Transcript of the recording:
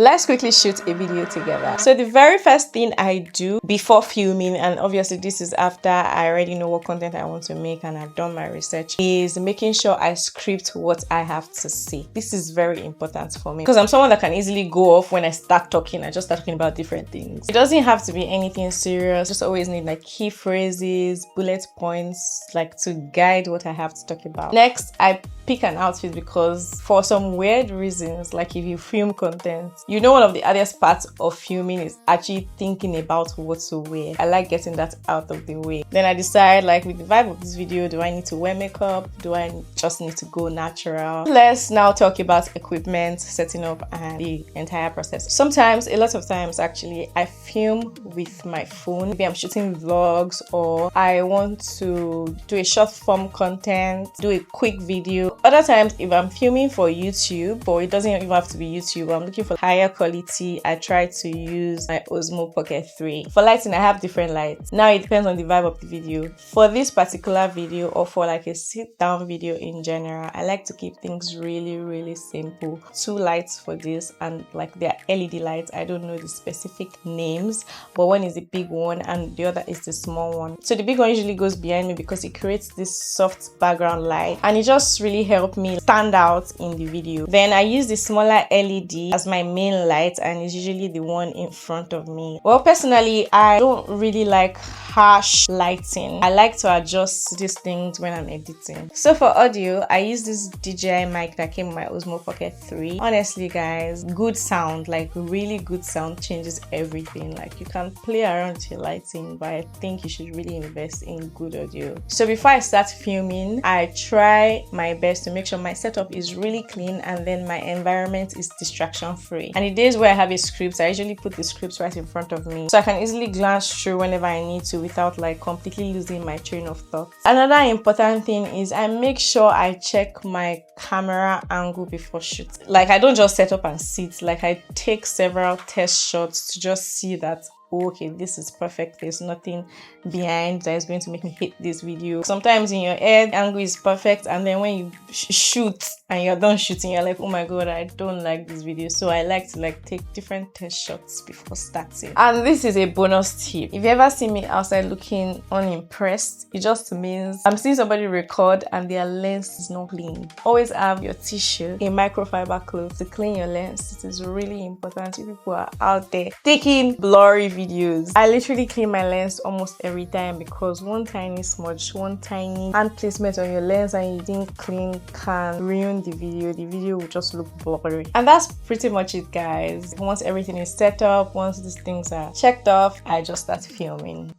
Let's quickly shoot a video together. So the very first thing I do before filming, and obviously this is after I already know what content I want to make and I've done my research, is making sure I script what I have to say. This is very important for me because I'm someone that can easily go off when I start talking. I just start talking about different things. It doesn't have to be anything serious. Just always need like key phrases, bullet points, like to guide what I have to talk about. Next, I pick an outfit because for some weird reasons, like if you film content, you know one of the hardest parts of filming is actually thinking about what to wear. I like getting that out of the way. Then I decide, like, with the vibe of this video, do I need to wear makeup? Do I just need to go natural? Let's now talk about equipment, setting up, and the entire process. Sometimes, a lot of times actually, I film with my phone. Maybe I'm shooting vlogs or I want to do a short form content, do a quick video. Other times, if I'm filming for YouTube, or it doesn't even have to be YouTube, I'm looking for higher quality, I try to use my Osmo Pocket 3. For lighting, I have different lights. Now it depends on the vibe of the video. For this particular video, or for like a sit down video in general, I like to keep things really simple. 2 lights for this, and like they're LED lights. I don't know the specific names, but one is the big one and the other is the small one. So the big one usually goes behind me because it creates this soft background light and it just really helped me stand out in the video. Then I use the smaller LED as my main light and it's usually the one in front of me. Well, personally, I don't really like harsh lighting. I like to adjust these things when I'm editing. So for audio, I use this DJI mic that came with my Osmo Pocket 3. Honestly guys, good sound, like really good sound changes everything. Like you can play around with your lighting, but I think you should really invest in good audio. So before I start filming, I try my best to make sure my setup is really clean and then my environment is distraction free. And the days where I have a script, I usually put the script right in front of me so I can easily glance through whenever I need to without like completely losing my train of thought. Another important thing is I make sure I check my camera angle before shooting. Like I don't just set up and sit, like I take several test shots to just see that okay, this is perfect, there's nothing behind that is going to make me hate this video. Sometimes in your head, angle is perfect and then when you shoot and you're done shooting, you're like, oh my god, I don't like this video. So I like to like take different test shots before starting. And this is a bonus tip: if you ever see me outside looking unimpressed, it just means I'm seeing somebody record and their lens is not clean. Always have your tissue, a microfiber cloth to clean your lens. It is really important. You people are out there taking blurry videos. I literally clean my lens almost every time because one tiny smudge, one tiny hand placement on your lens and you didn't clean can ruin the video. The video will just look blurry. And that's pretty much it, guys. Once everything is set up, once these things are checked off, I just start filming.